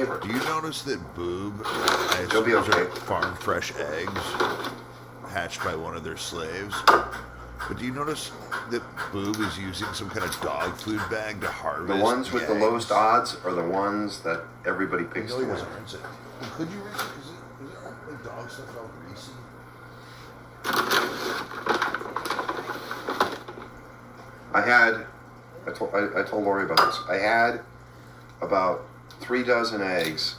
Do you notice that Boobb, I You'll be suppose, okay. are farm fresh eggs hatched by one of their slaves? But do you notice that Boobb is using some kind of dog food bag to harvest The ones with the eggs? lowest odds are the ones that everybody I picks know to he win. doesn't rinse it. Could you rinse it? Is it like dog stuff all greasy? I told Lori about this. I had about 3 dozen eggs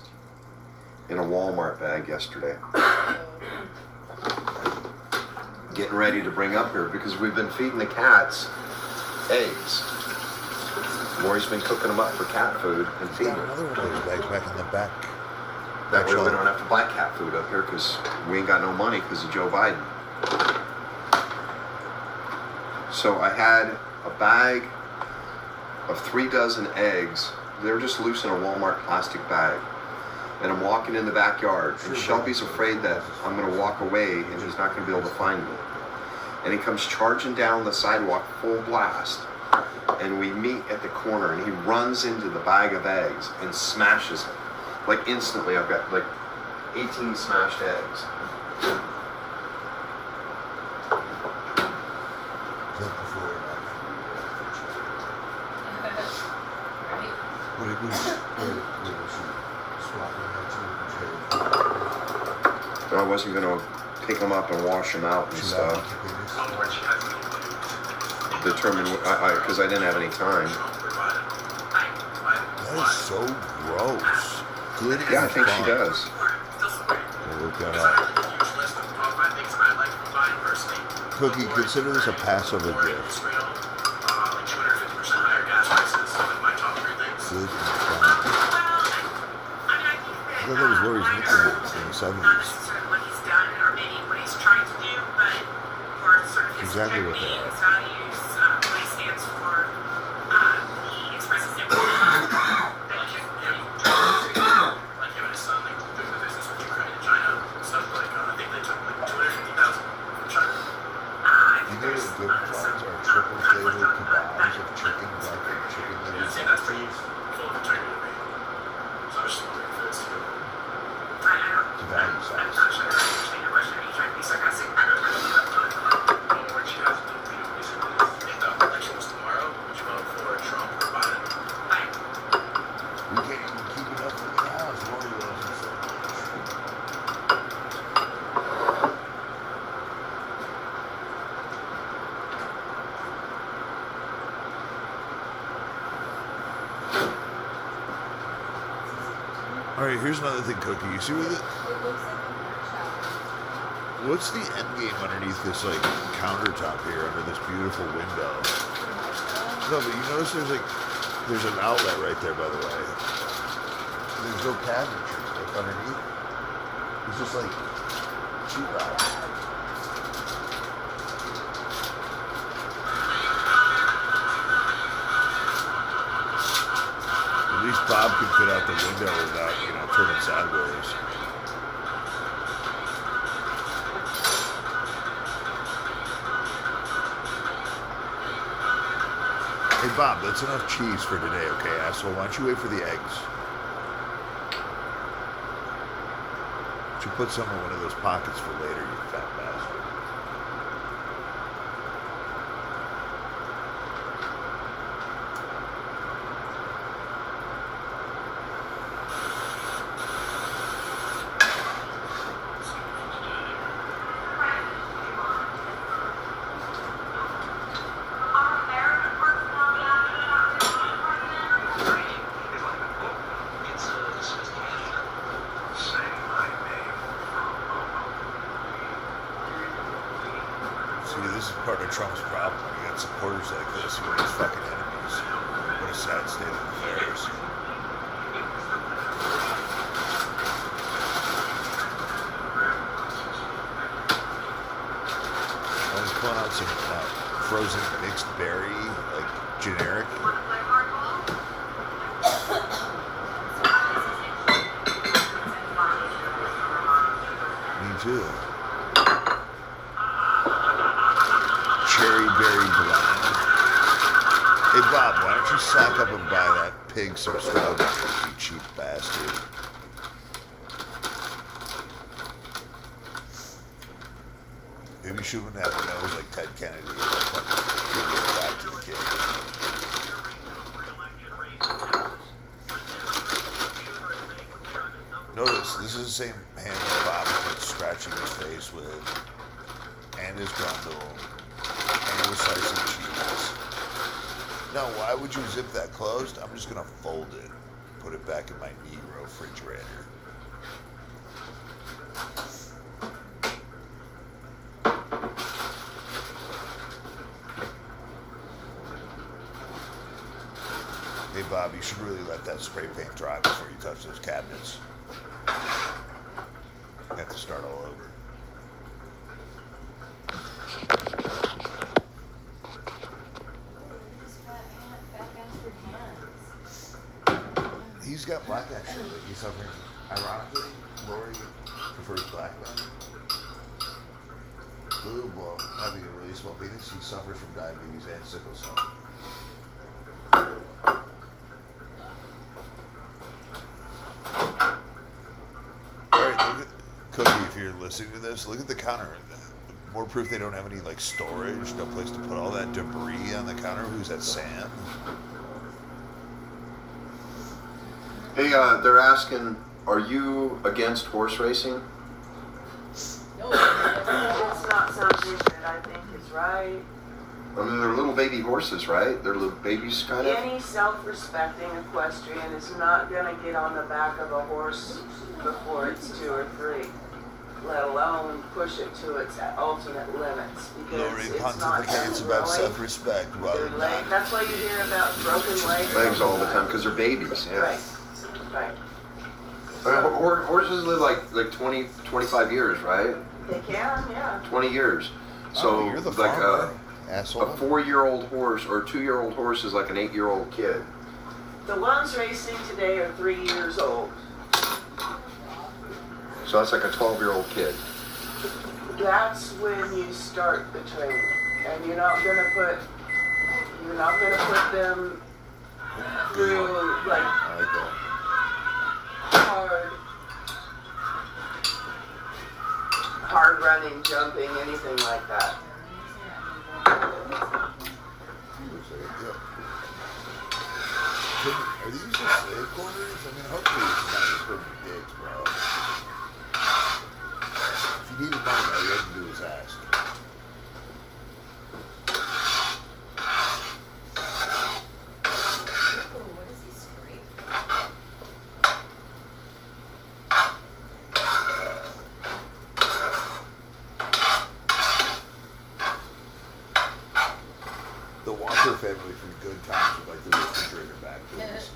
in a Walmart bag yesterday. Getting ready to bring up here because we've been feeding the cats eggs. Lori's been cooking them up for cat food and Got feeding them. another one of those bags back in the back. That way we shelf. don't have to buy cat food up here because we ain't got no money because of Joe Biden. So I had a bag of 3 dozen eggs. They were just loose in a Walmart plastic bag. And I'm walking in the backyard, and Shelby's afraid that I'm going to walk away and he's not going to be able to find me. And he comes charging down the sidewalk full blast. And we meet at the corner, and he runs into the bag of eggs and smashes it. Like instantly, I've got like 18 smashed eggs. Is that before? What was And I wasn't going to pick them up and wash them out and stuff. Determine, because I didn't have any time. That is so gross. Good. Yeah, I think she does. We'll look that up. Cookie, consider this a Passover gift. Good and fun. I thought that was Lori's nickname in the 70s. Exactly what they are. You know what good ones are triple flavored kebabs of chicken, duck, and chicken liver sandwiches? It's a value size. We can't even keep it up in the house. Lori loves it so much. All right, here's another thing, Cookie. You see what what's the end game underneath this like countertop here under this beautiful window? No, but you notice there's an outlet right there, by the way. There's no cabinetry like underneath. It's just like sheetrock. At least Bob can fit out the window without, turning sideways. Hey Bob, that's enough cheese for today, okay, asshole? Why don't you wait for the eggs? Why don't you put some in one of those pockets for later, you fat bastard? See, this is part of Trump's problem. You got supporters like this who are his fucking enemies. What a sad state of affairs. I was pulling out some frozen mixed berry, like generic. Me too. Cherry berry blend. Hey Bob, why don't you sack up and buy that pig some strawberries, you cheap bastard. Maybe you shouldn't have a nose like Ted Kennedy and give it back to the kid. Notice, this is the same hand that Bob was scratching his face with, and his grundle, and his slice of cheese. Now, why would you zip that closed? I'm just going to fold it, put it back in my Negro refrigerator. Hey, Bob, you should really let that spray paint dry before you touch those cabinets. You have to start all over. He's got black actually. He's suffering. Ironically, Lori prefers black men. Boobb, well, having a really small penis, he suffers from diabetes and sickle cell. Cookie, if you're listening to this, look at the counter. More proof they don't have any like storage, no place to put all that debris on the counter. Who's that, Sam? Hey, they're asking, are you against horse racing? No, it's not something that I think is right. I mean, they're little baby horses, right? They're little babies, kind of. Any self-respecting equestrian is not going to get on the back of a horse before it's 2 or 3, let alone push it to its ultimate limits, because Lori it's not pontificates about self-respect rather than That's why you hear about broken legs. Legs all the time because they're babies. Yeah. Right. Right. I mean, horses live like 20, 25 years, right? They can, yeah. 20 years. So you're the like farmer, asshole. a 4-year-old horse or a 2-year-old horse is like an 8-year-old kid. The ones racing today are 3 years old. So that's like a 12-year-old kid. That's when you start the training, and you're not gonna put them through like I like that. hard running, jumping, anything like that. Are these just slave quarters? I mean, hopefully this is not your perfect digs, bro. If you needed money, all you had to do was ask. The Walker family from Good Times would like the refrigerator back, please.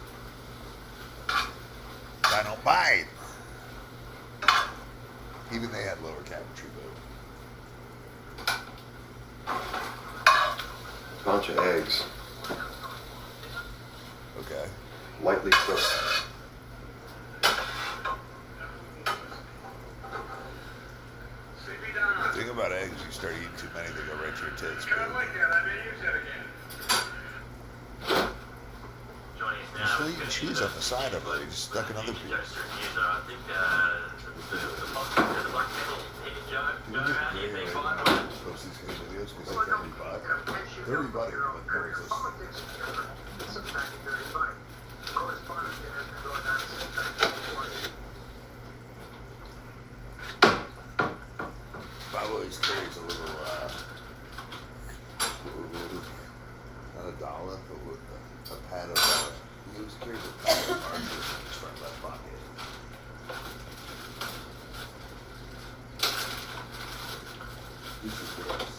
I don't buy it. Even they had lower cabinetry, though. Bunch of eggs, Okay. lightly cooked. The thing about eggs, you start eating too many, they go right to your tits. You're still eating cheese on the side of it. You just stuck another piece. Do you get gray right now when you post these kind of videos because they can't rebut? They're rebutting, but no one's listening. Bob always carries a little, not a dollar, but with a pad of, he always carries a pad of markers in his front left pocket. This is gross.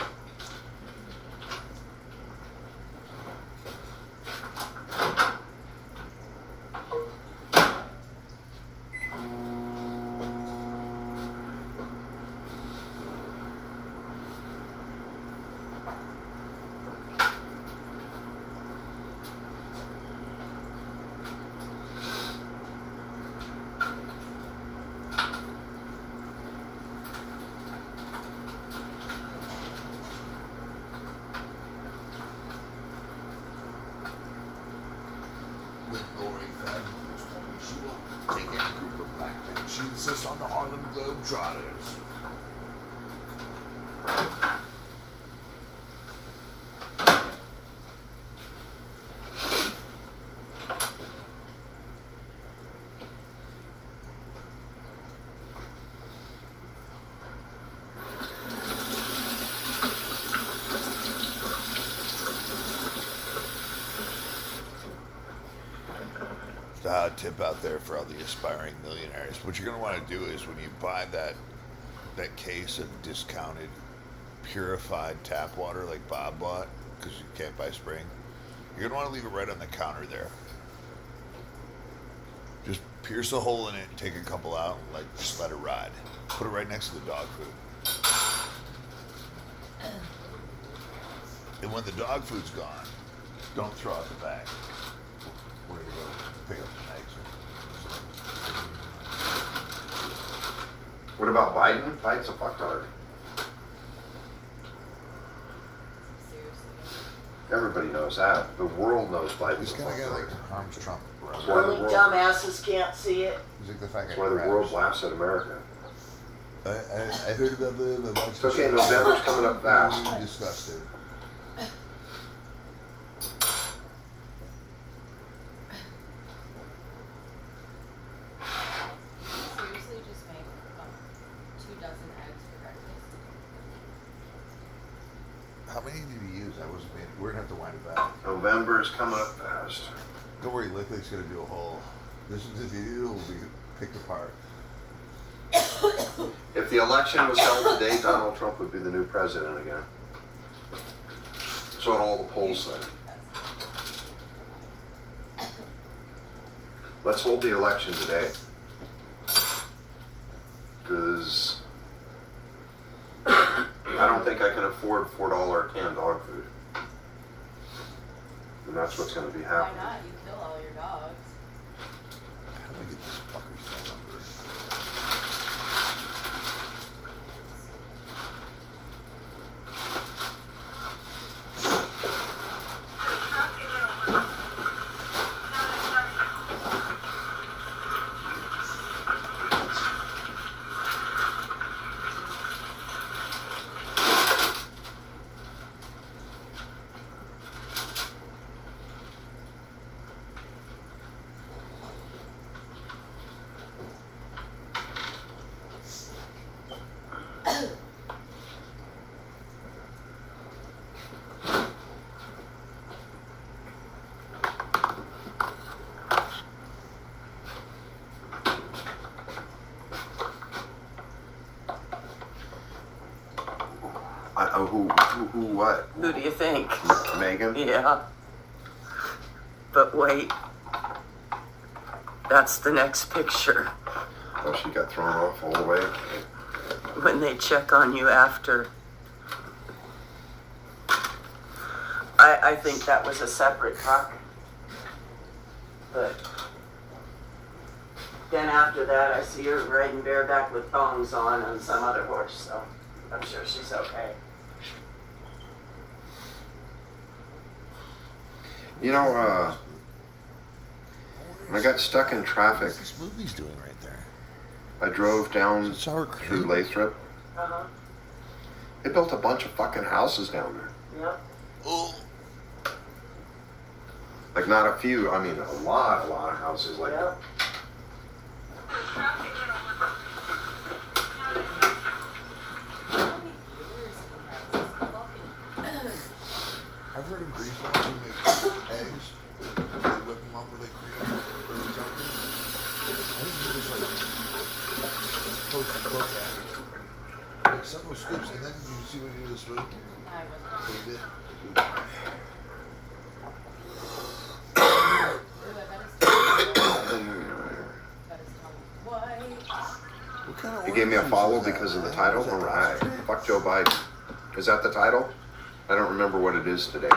and she insists on the Harlem Globetrotters. Tip out there for all the aspiring millionaires. What you're going to want to do is when you buy that case of discounted purified tap water like Boobb bought, because you can't buy spring, you're going to want to leave it right on the counter there. Just pierce a hole in it, take a couple out, and just let it ride. Put it right next to the dog food. And when the dog food's gone, don't throw out the bag. Where you go pick up the eggs. What about Biden? Biden's a fucktard. Everybody knows that. The world knows Biden's a This kind of guy fucktard. harms Trump. That's why the Only world, dumbasses can't see it. He's like the fat guy. that's why the world laughs at America. I heard about the. It's okay, November's coming up fast. Disgusted. Seriously, just make 2 dozen eggs for breakfast. How many did he use? I wasn't being. We're gonna have to wind it back. November is coming up fast. Don't worry, Licklick's gonna do a whole. This video will be picked apart. If the election was held today, Donald Trump would be the new president again. That's what all the polls say. Let's hold the election today. Because I don't think I can afford $4 canned dog food. And that's what's going to be Why happening. not? You kill all your dogs. How do I get this fucker's phone number? What? Who do you think? Megan? Yeah. But wait. That's the next picture. Oh, she got thrown off all the way. When they check on you after. I think that was a separate truck. But then after that, I see her riding bareback with thongs on some other horse, so I'm sure she's okay. You know, when I got stuck in traffic, What's this movie's doing right there? I drove down It's sour through cream. Lathrop. Uh-huh. They built a bunch of fucking houses down there. Yep. Oh, Like not a few, I mean a lot of houses. Like Yep. I've heard in Greece once you make eggs, they whip them up with like cream or something. I think it was like post that. Like some of those scoops, and then you see what you do to the spoon? They did. What kind of he gave me a orange follow juice is that? because of the I title. don't know, All is right, that fuck Joe Biden. Is that the title? I don't remember what it is today.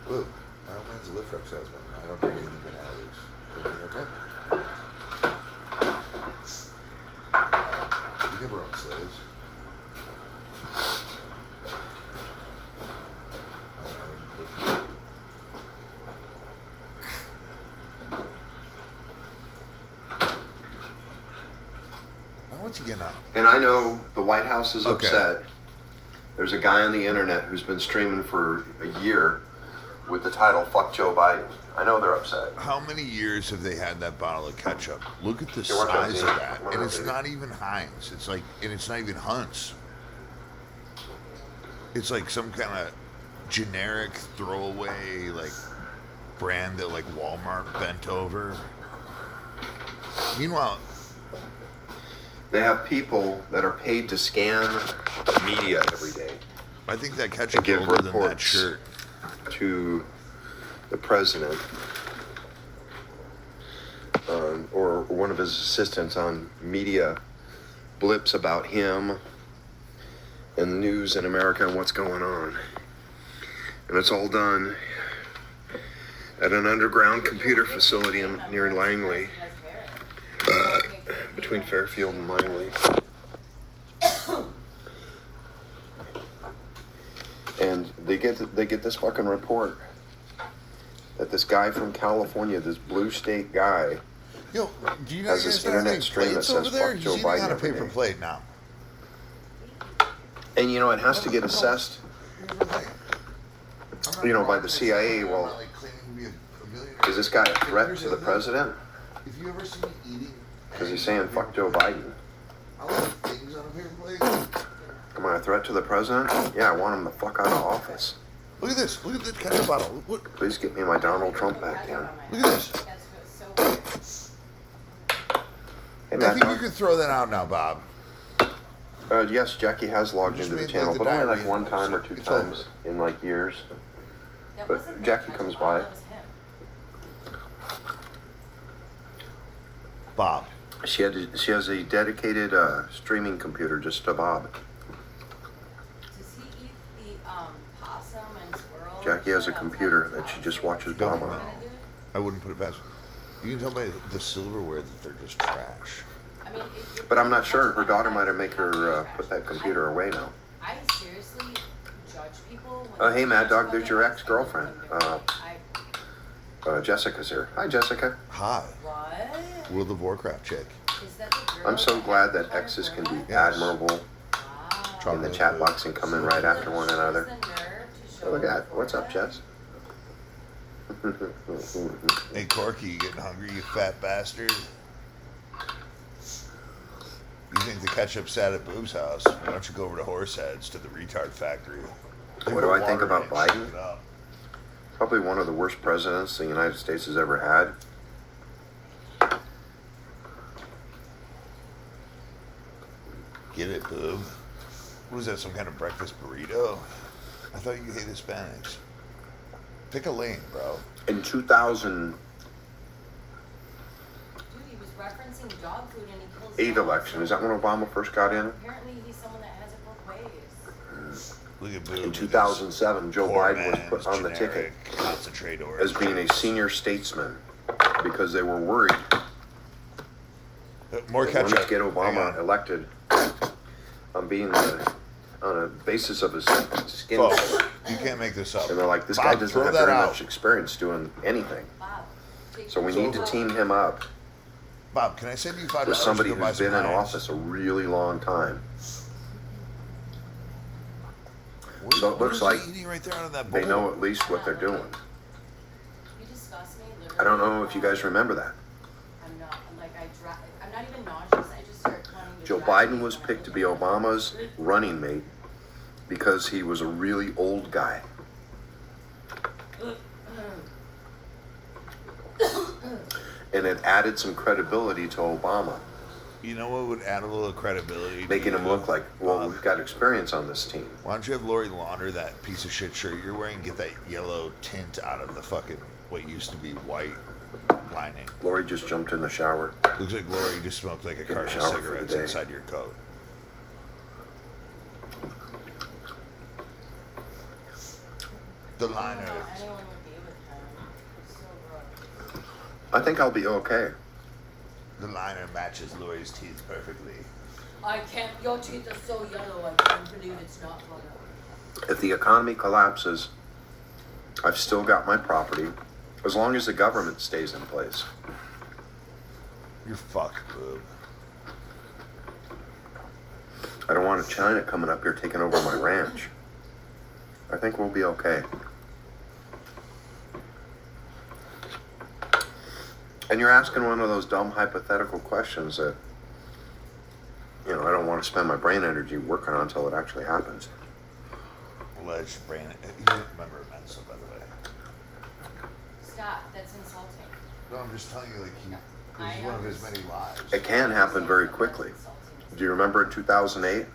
Whoa, I don't mind the lift truck salesman. I don't drink anything but allergies. Everything okay? We give our own slaves. What's he getting on? And I know the White House is Okay. upset. There's a guy on the internet who's been streaming for a year with the title "Fuck Joe Biden." I know they're upset. How many years have they had that bottle of ketchup? Look at the Here, watch out, size Zane. of that. Watch And out, it's baby. not even Heinz. It's like, and it's not even Hunt's. It's like some kind of generic throwaway, like, brand that, like, Walmart bent over. Meanwhile, They have people that are paid to scan media every day I think that and ketchup give older than that reports shirt. to the president or one of his assistants on media blips about him and the news in America and what's going on. And it's all done at an underground computer facility near Langley, between Fairfield and Langley. And they get this fucking report that this guy from California, this blue state guy, Yo, do you has guys this have any internet stream that plates says over there? fuck Joe He's eating on Biden a every paper day. plate now. and you know it has to get assessed, Here's the thing. I'm not you know, by wrong, the it's CIA. not Well, like claiming to be a millionaire. is this guy a threat Here's to the thing. president? If you ever see me eating, Because he's saying fuck Joe Biden. I like things on a paper plate. Am I a threat to the president? Yeah, I want him the fuck out of office. Look at this. Look at the ketchup bottle. Look. Please get me my Donald Trump back down. Look at this. That's so weird. Hey, I Matt, think you can throw that out now, Bob. yes, Jackie has logged Just into the made, channel, like, the but only like diarrhea one noise. time or two It's times over. in like years. That But wasn't Jackie him. comes That by. was him. Bob. She has a dedicated streaming computer just to Bob. Does he eat the possum and squirrel? Jackie has a outside computer his that she house? just watches Don't Bob on. know. I wouldn't put it past. You can tell by the silverware that they're just trash. I mean, But I'm not sure. Her daughter might have make her put that computer away now. I seriously judge people. When Hey, they Mad watch Dog, there's your photos ex-girlfriend. and they're- Jessica's here. Hi, Jessica. Hi. What? World of Warcraft chick. Is that the girl I'm so that glad had that the exes can be burn? Yes. admirable Wow. in the chat box and come in right after one another. She has the nerve to Oh, look show at that. What's up, forehead. Jess? Hey, Corky, you getting hungry, you fat bastard? You think the ketchup's sat at Boobb's house? Why don't you go over to Horseheads to the retard factory? What do I think about Water it, Biden? shake it up. Probably one of the worst presidents the United States has ever had. Get it, Boob. What is that, some kind of breakfast burrito? I thought you hate Hispanics. Pick a lane, bro. In 2008 Dude, he was referencing dog food and he kills dogs. election, is that when Obama first got in? Apparently he's someone that has it both ways. Look at Boob. In with his 2007, Joe poor Biden was man's put on the ticket generic concentrate as being a senior statesman because they were worried More they wanted ketchup. to get Hang Obama on. elected on a basis of his skin Folks, color. you can't make this up. And they're like, this Bob, guy doesn't throw have that very out. much experience doing anything. Bob, take So we your need to phone. team him up Bob, can I send you $5 with somebody to go buy who's some been in Heinz? office a really long time. What- So it what looks is he like eating right there out of that They bowl? know at least what they're doing. You disgust me, I don't know literally. if you guys remember that. I'm not, like, I'm not even nauseous, I just start wanting to Joe drive Biden me was when I picked to look be at it. Obama's running mate because he was a really old guy. And it added some credibility to Obama, You know what would add a little credibility? to making him you, look like, well, Bob? we've got experience on this team. Why don't you have Lori launder that piece of shit shirt you're wearing? Get that yellow tint out of the fucking what used to be white lining. Lori just jumped in the shower. Looks like Lori just smoked like a a carton of shower for the cigarettes day. inside your coat. The I don't know liner. how anyone would be with him. It's so gross. I think I'll be okay. The liner matches Lori's teeth perfectly. I can't, your teeth are so yellow, I can't believe it's not butter. If the economy collapses, I've still got my property, as long as the government stays in place. You're fucked, Boob. I don't want China coming up here taking over my ranch. I think we'll be okay. And you're asking one of those dumb hypothetical questions that, I don't want to spend my brain energy working on until it actually happens. Alleged brain. You didn't remember Mensa, by the way. Stop, that's insulting. No, I'm just telling you, like, I he's one of his many lies. It can happen very quickly. Do you remember in 2008?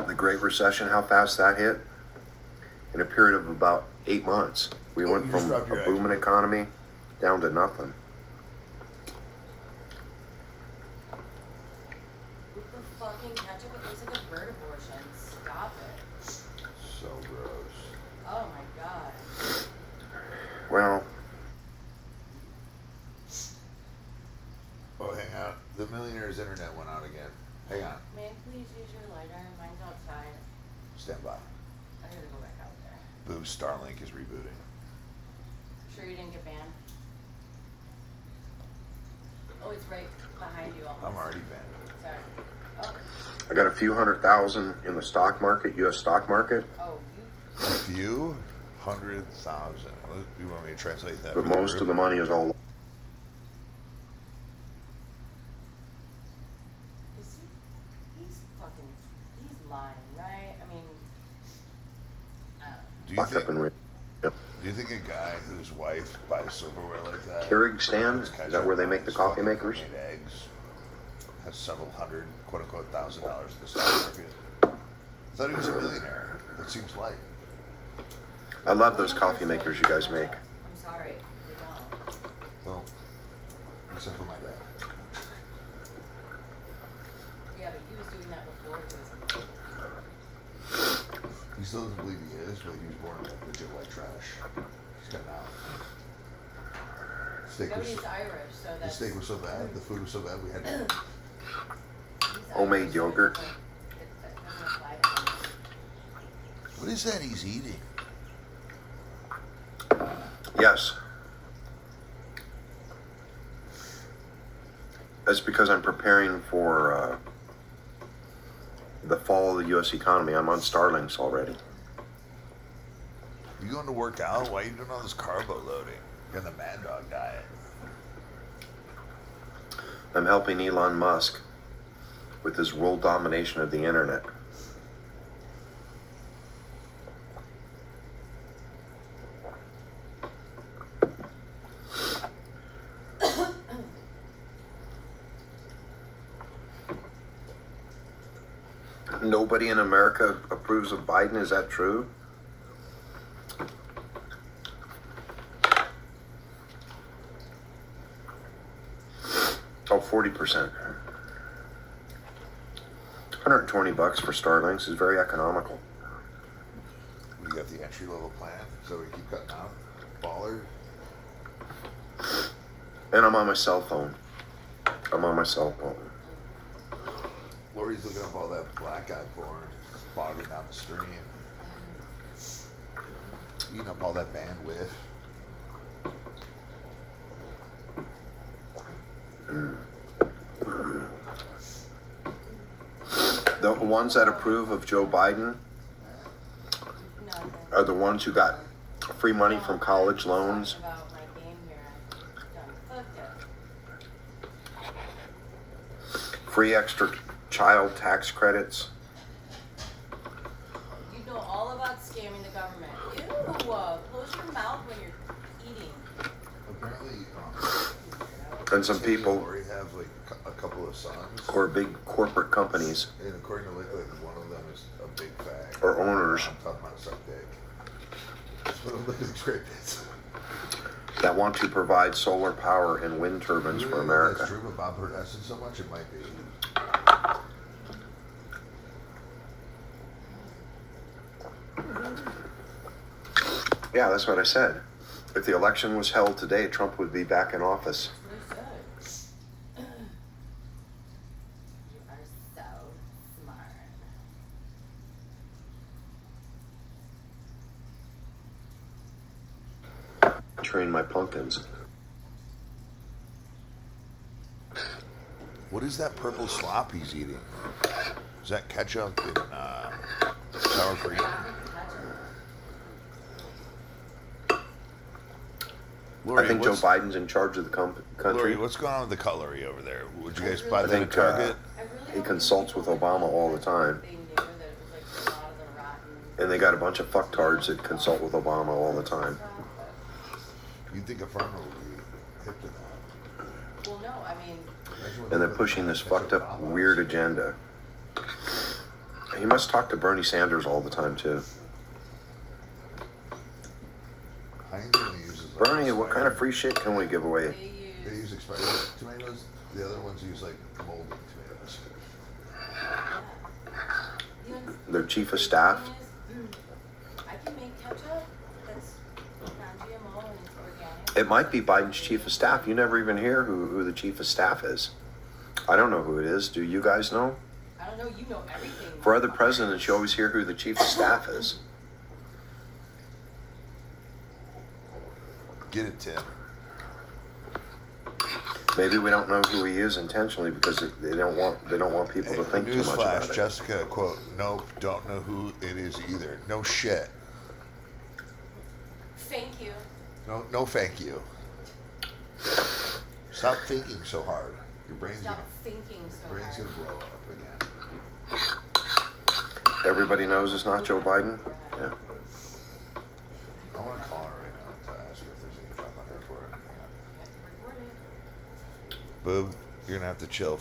The Great Recession, how fast that hit? In a period of about 8 months. We went from a booming economy down to nothing. With the fucking ketchup, it looks like a bird abortion. Stop it. So gross. Oh my god. Well, Oh, hang on. The Millionaire's internet went out again. Hang on. May I please use your lighter? Mine's outside. Stand by. I gotta go back out there. Boobb's Starlink is rebooting. Sure you didn't get banned? Oh, it's right behind you almost. I'm already banned. Sorry. Oh, I got a few 100,000 in the stock market, U.S. stock market, oh, you. A few 100,000. You want me to translate that? but most of the money is all. Is he's lying, right? I mean, I don't know. Do you Locked up think? in. Yep. Do you think a guy whose wife buys silverware like that? Keurig is that where they make the coffee fucking makers? made eggs, has several hundred, quote unquote, $1,000 in the stock market. I thought he was a millionaire. That seems light. I love those coffee makers you guys make. I'm sorry, they don't. Well, except for my dad. Yeah, but he was doing that before he was. He still doesn't believe he is, but he was born like legit white trash. He's got out. Steak No, was, he's Irish, so the that's. steak was so bad, the food was so bad, we had to. He's Homemade Irish, so yogurt. That doesn't apply to him. What is that he's eating? Yes. That's because I'm preparing for the fall of the U.S. economy. I'm on Starlinks already. You going to work out? Why are you doing all this carbo loading? You're on the Mad Dog diet. I'm helping Elon Musk with his world domination of the internet. Nobody in America approves of Biden, is that true? Oh, 40%. $120 for Starlinks is very economical. You got the entry level plan, so we keep cutting out. Baller. And I'm on my cell phone. Lori's looking up all that black eye porn, bogging down the stream, eating up all that bandwidth. The ones that approve of Joe Biden No, are the ones who got free money from college loans. About my game here. Done fucked it. Free extra child tax credits. You know all about scamming the government. Ew! Close your mouth when you're eating. Apparently, And some Katie people and Lori have like a couple of sons, or big corporate companies and according to like one of them is a big fag. or owners I'm talking about suck dick. That's what I'm looking at great bits. that want to provide solar power and wind turbines for America. That's true about Bert Essen so much, it might be. Yeah, that's what I said. If the election was held today, Trump would be back in office. That's what I said. You are so smart. Train my pumpkins. What is that purple slop he's eating? Is that ketchup and sour cream? Lori, I think Joe what's- Biden's in charge of the Lori, country. what's going on with the cutlery over there? Would you guys I buy I that at think Target? he consults with Obama all the time. They knew that it was like a lot of the rotten. And they got a bunch of fucktards that consult with Obama all the time. You'd think a farmer would be hip to that. Well, no, I mean, And they're pushing this fucked up weird agenda. He must talk to Bernie Sanders all the time too. Heinz only uses like Bernie, what kind of expired- free shit can we give away? They use expired tomatoes. The other ones use like molded tomatoes. Their chief of staff. I can make ketchup that's non-GMO and it's organic. It might be Biden's chief of staff. You never even hear who the chief of staff is. I don't know who it is. Do you guys know? I don't know, you know everything. For other presidents, you always hear who the chief of staff is. Get it, Tim. Maybe we don't know who he is intentionally because they don't want people to think too much about Newsflash, it. Jessica, quote, nope, don't know who it is either. No shit. Thank you. No thank you. Stop thinking so hard. Your brain's Stop gonna, thinking so brain's hard. gonna blow up again. Everybody knows it's not Joe Biden. Yeah. I want to call her right now to ask her if there's any job on her for it. Record it. Boob, you're gonna have to chill